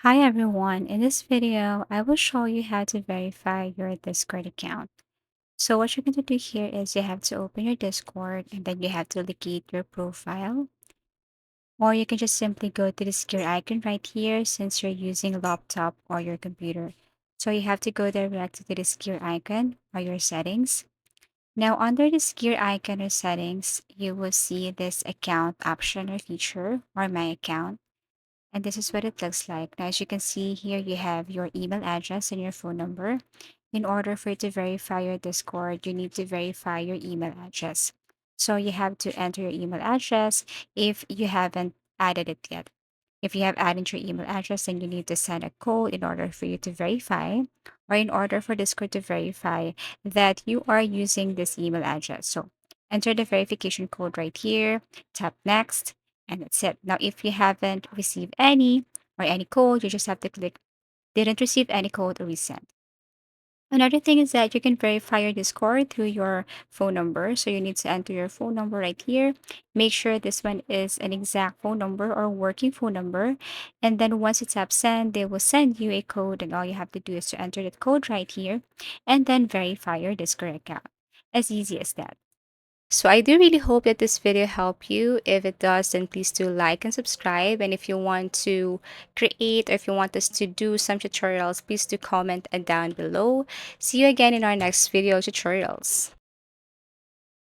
Hi everyone, in this video, I will show you how to verify your Discord account. So what you're going to do here is you have to open your Discord and then you have to locate your profile. Or you can just simply go to this gear icon right here since you're using a laptop or your computer. So you have to go direct to this gear icon or your settings. Now under this gear icon or settings, you will see this account option or feature or my account. And this is what it looks like. Now, as you can see here, you have your email address and your phone number. In order for you to verify your Discord, you need to verify your email address. So you have to enter your email address if you haven't added it yet. If you have added your email address, then you need to send a code in order for you to verify, or in order for Discord to verify that you are using this email address. So enter the verification code right here, tap next, and that's it. Now, if you haven't received any or any code, you just have to click didn't receive any code or resend. Another thing is that you can verify your Discord through your phone number. So you need to enter your phone number right here. Make sure this one is an exact phone number or working phone number. And then once you tap send, they will send you a code. And all you have to do is to enter that code right here and then verify your Discord account. As easy as that. So I do really hope that this video helped you. If it does, then please do like and subscribe. And if you want to create or if you want us to do some tutorials, please do comment down below. See you again in our next video tutorials.